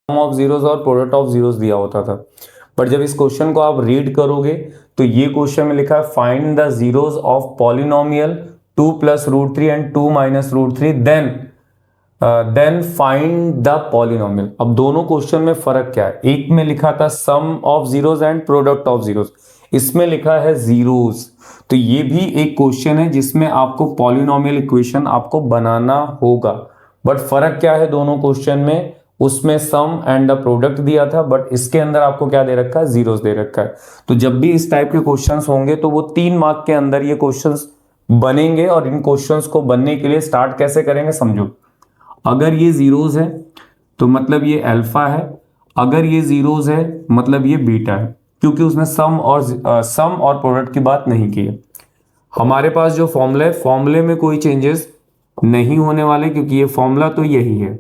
Of zeros और product of zeros दिया होता था। बट जब इस क्वेश्चन को आप रीड करोगे तो ये क्वेश्चन में लिखा है find the zeros of polynomial 2 plus root 3 and 2 minus root 3 then find the polynomial. अब दोनों क्वेश्चन में फर्क क्या है, एक में लिखा था sum of zeros and product of zeros, इसमें लिखा है जीरोस। तो ये भी एक क्वेश्चन है जिसमें आपको पॉलिनोमियल इक्वेशन आपको बनाना होगा। बट फर्क क्या है दोनों क्वेश्चन में, उसमें सम एंड द प्रोडक्ट दिया था, बट इसके अंदर आपको क्या दे रखा है, जीरोस दे रखा है। तो जब भी इस टाइप के क्वेश्चंस होंगे तो वो 3 मार्क के अंदर ये क्वेश्चंस बनेंगे। और इन क्वेश्चंस को बनने के लिए स्टार्ट कैसे करेंगे समझो। अगर ये जीरोस है तो मतलब ये अल्फा है, अगर ये जीरोस है मतलब ये बीटा है, क्योंकि उसने सम और प्रोडक्ट की बात नहीं की है। हमारे पास जो फॉर्मूला है, फॉर्मूले में कोई चेंजेस नहीं होने वाले, क्योंकि ये फॉर्मूला तो यही है।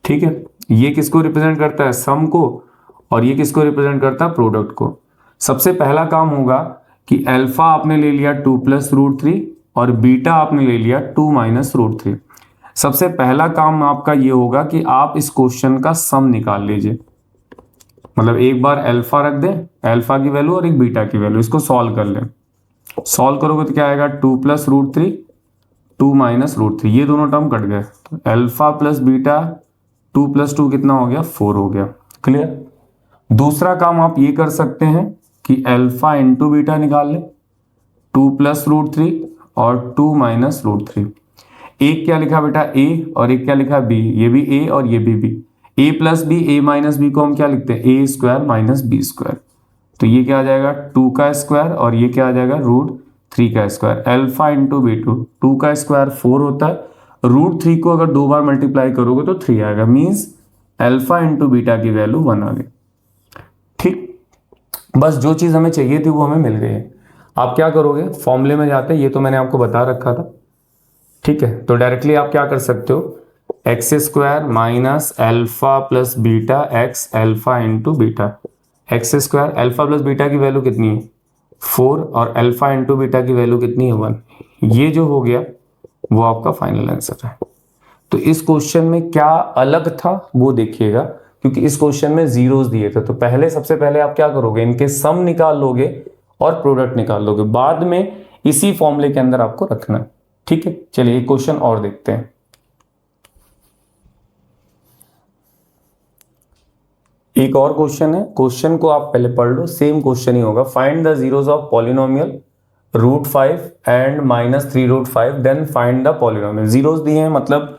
ठीक है, ये किसको रिप्रेजेंट करता है, सम को, और ये किसको रिप्रेजेंट करता है, प्रोडक्ट को। सबसे पहला काम होगा कि अल्फा आपने ले लिया 2 प्लस रूट 3 और बीटा आपने ले लिया 2 माइनस रूट 3। सबसे पहला काम आपका ये होगा कि आप इस क्वेश्चन का सम निकाल लीजिए। मतलब एक बार अल्फा रख दें, अल्फा की वैल्यू और एक बीटा की वैल्यू, इसको सॉल्व कर लें। सॉल्व करोगे तो क्या आएगा, 2 प्लस रूट 3 2 माइनस रूट 3, ये दोनों टर्म कट गए। तो अल्फा प्लस बीटा 2 प्लस 2 कितना हो गया, 4 हो गया। क्लियर। दूसरा काम आप ये कर सकते हैं कि अल्फा इंटू बीटा निकाल लें, 2 प्लस रूट 3 और 2 माइनस रूट 3। एक क्या लिखा बेटा, ए, और एक क्या लिखा, बी। ये भी ए और ये भी बी। ए प्लस बी, ए माइनस बी को हम क्या लिखते हैं, ए स्क्वायर माइनस बी स्क्वायर। तो ये क्या आ जाएगा, 2 का स्क्वायर, और ये क्या आ जाएगा, रूट 3 का स्क्वायर। अल्फा इंटू बीटू, 2 का स्क्वायर 4 होता है, रूट 3 को अगर 2 बार मल्टीप्लाई करोगे तो 3 आएगा, मीन्स अल्फा इंटू बीटा की वैल्यू 1 आ गई। ठीक, बस जो चीज हमें चाहिए थी वो हमें मिल गई है। आप क्या करोगे, फॉर्मूले में जाते हैं, ये तो मैंने आपको बता रखा था। ठीक है, तो डायरेक्टली आप क्या कर सकते हो, x square minus alpha plus beta x alpha into beta. X square, alpha plus beta की वैल्यू कितनी है, 4, और अल्फा इंटू बीटा की वैल्यू कितनी है, 1। ये जो हो गया वो आपका फाइनल आंसर है। तो इस क्वेश्चन में क्या अलग था वो देखिएगा, क्योंकि इस क्वेश्चन में जीरोस दिए थे। तो सबसे पहले आप क्या करोगे, इनके सम निकाल लोगे और प्रोडक्ट निकाल लोगे, बाद में इसी फॉर्मूले के अंदर आपको रखना है। ठीक है, चलिए एक क्वेश्चन और देखते हैं। एक और क्वेश्चन है, क्वेश्चन को आप पहले पढ़ लो, सेम क्वेश्चन ही होगा। Find the zeros of polynomial root 5 and minus 3 root 5 then find the polynomial. Zeros दिए हैं, मतलब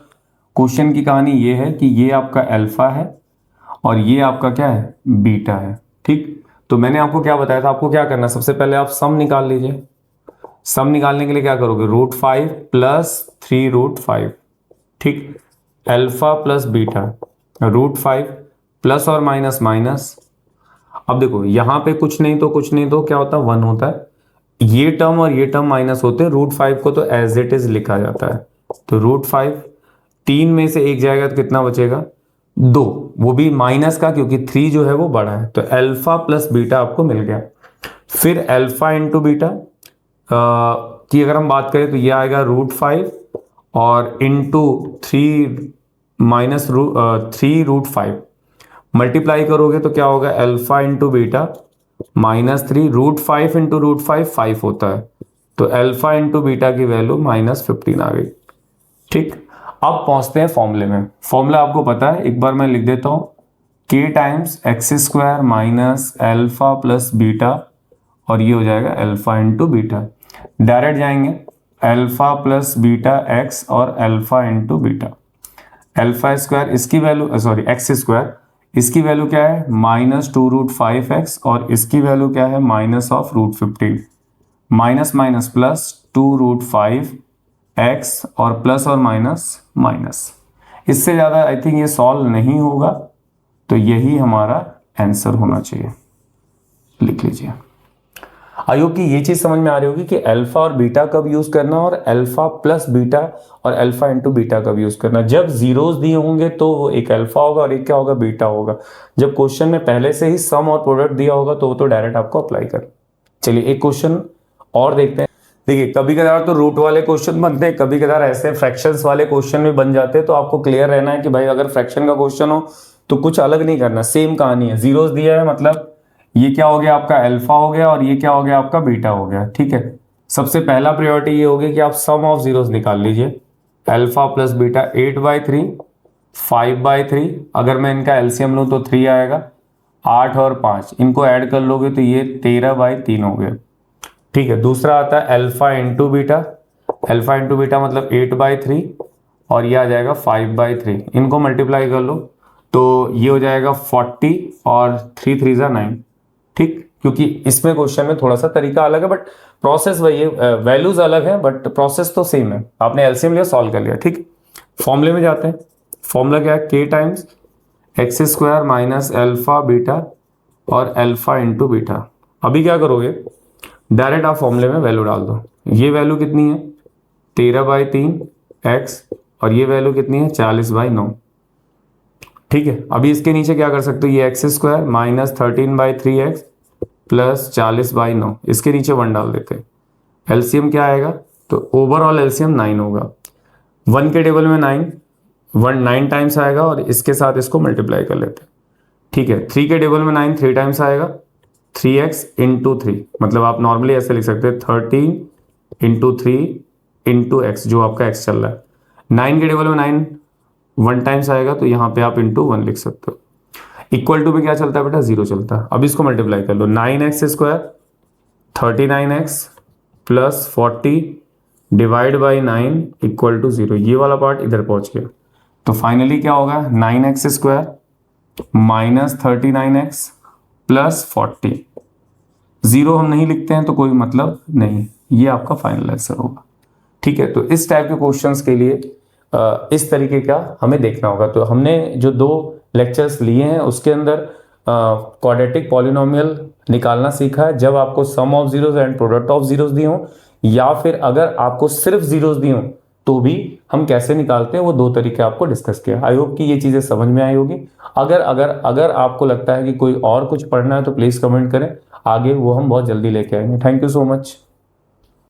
क्वेश्चन की कहानी ये है कि ये आपका अल्फा है और ये आपका क्या है, बीटा है। ठीक, तो मैंने आपको क्या बताया था, आपको क्या करना है, सबसे पहले आप सम निकाल लीजिए। सम निकालने के लिए क्या करोगे, रूट 5 प्लस 3 रूट 5। ठीक, alpha plus beta, root 5 plus और माइनस माइनस। अब देखो यहां पे कुछ नहीं तो कुछ नहीं तो क्या होता है, 1 होता है। ये टर्म और ये टर्म माइनस होते हैं, रूट 5 को तो एज इट इज लिखा जाता है। तो रूट 5, 3 में से 1 जाएगा तो कितना बचेगा, 2, वो भी माइनस का, क्योंकि 3 जो है वो बड़ा है। तो अल्फा प्लस बीटा आपको मिल गया। फिर अल्फा इंटू बीटा की अगर हम बात करें तो ये आएगा रूट 5 और इंटू 3 माइनस 3 रूट 5। मल्टीप्लाई करोगे तो क्या होगा, alpha into beta minus 3 root 5 into root 5 5 होता है। तो अल्फा इंटू बीटा की वैल्यू माइनस 15 आ गई। ठीक, अब पहुंचते हैं फॉर्मूले में। फॉर्मूला आपको पता है, एक बार मैं लिख देता हूं, k times x square minus alpha plus beta, और ये हो जाएगा अल्फा इंटू बीटा। डायरेक्ट जाएंगे, अल्फा प्लस बीटा एक्स और alpha into beta. Alpha square इसकी वैल्यू, सॉरी एक्स स्क्वायर, इसकी वैल्यू क्या है, माइनस 2 रूट 5 एक्स, और इसकी वैल्यू क्या है, minus of root 15। Minus minus plus 2 root 5 x और प्लस और माइनस माइनस। इससे ज्यादा आई थिंक ये सॉल्व नहीं होगा, तो यही हमारा आंसर होना चाहिए। लिख लीजिए। आई होप कि ये चीज समझ में आ रही होगी कि अल्फा और बीटा कब यूज करना और अल्फा प्लस बीटा और अल्फा इंटू बीटा कब यूज करना। जब जीरोस दिए होंगे तो वो एक अल्फा होगा और एक क्या होगा, बीटा होगा। जब क्वेश्चन में पहले से ही सम और प्रोडक्ट दिया होगा तो वो तो डायरेक्ट आपको अप्लाई कर। चलिए एक क्वेश्चन और देखते हैं। देखिए कभी कदार तो रूट वाले क्वेश्चन बनते हैं, कभी कदार ऐसे फ्रैक्शंस वाले क्वेश्चन भी बन जाते हैं। तो आपको क्लियर रहना है कि भाई अगर फ्रैक्शन का क्वेश्चन हो तो कुछ अलग नहीं करना, सेम कहानी है। जीरोस दिया है मतलब ये क्या हो गया आपका अल्फा हो गया और ये क्या हो गया आपका बीटा हो गया, ठीक है। सबसे पहला प्रायोरिटी ये होगी कि आप सम ऑफ जीरोस निकाल लीजिए। अल्फा प्लस बीटा 8/3, 5/3, अगर मैं इनका एलसीएम लूँ तो 3 आएगा। 8 और 5 इनको ऐड कर लोगे तो ये 13/3 हो गया, ठीक है। दूसरा आता है alpha into beta, alpha into beta मतलब 8/3 और ये आ जाएगा 5/3, इनको मल्टीप्लाई कर लो तो ये हो जाएगा 40 और 3 3 जा 9, ठीक। क्योंकि इसमें क्वेश्चन में थोड़ा सा तरीका अलग है बट प्रोसेस वही है, वैल्यूज अलग है बट प्रोसेस तो सेम है। आपने एलसीएम लिया, सॉल्व कर लिया, ठीक। फॉर्मूले में जाते हैं। फॉर्मूला क्या है, के times x square minus alpha beta और अल्फा इंटू बीटा। अभी क्या करोगे, डायरेक्ट आप फॉर्मूले में वैल्यू डाल दो। ये वैल्यू कितनी है 13/3 एक्स और ये वैल्यू कितनी है 40/9, ठीक है। अभी इसके नीचे क्या कर सकते हो, ये x square minus 13/3 x plus 40/9, इसके नीचे 1 डाल देते हैं। एलसीएम क्या आएगा, तो ओवरऑल एलसीएम 9 होगा। 1 के टेबल में 9 टाइम्स आएगा और इसके साथ इसको मल्टीप्लाई कर लेते हैं, ठीक है। 3 के टेबल में 9 3 टाइम्स आएगा, 3x इंटू 3, मतलब आप नॉर्मली ऐसे लिख सकते हैं 13 इंटू 3 इंटू एक्स, जो आपका x चल रहा है। 9 के टेबल में 9 1 टाइम्स आएगा तो यहाँ पे आप इंटू 1 लिख सकते हो। इक्वल टू में क्या चलता है बेटा, 0 चलता है। अब इसको मल्टीप्लाई कर लो, 9x square 39x plus 40 divide by 9 equal to 0, ये वाला पार्ट इधर पहुंच गया। तो फाइनली क्या होगा, 9x square minus 39x plus 40, 0 हम नहीं लिखते हैं तो कोई मतलब नहीं, ये आपका फाइनल आंसर होगा, ठीक है। तो इस टाइप के क्वेश्चंस के लिए इस तरीके का हमें देखना होगा। तो हमने जो 2 लेक्चर्स लिए हैं उसके अंदर क्वाड्रेटिक पॉलिनोमियल निकालना सीखा है, जब आपको sum of zeros and product of zeros दिए हों, या फिर अगर आपको सिर्फ जीरोस दिए हों तो भी हम कैसे निकालते हैं, वो 2 तरीके आपको डिस्कस किया। आई होप कि ये चीजें समझ में आई होगी। अगर आपको लगता है कि कोई और कुछ पढ़ना है तो प्लीज कमेंट करें, आगे वो हम बहुत जल्दी लेके आएंगे। Thank you so much.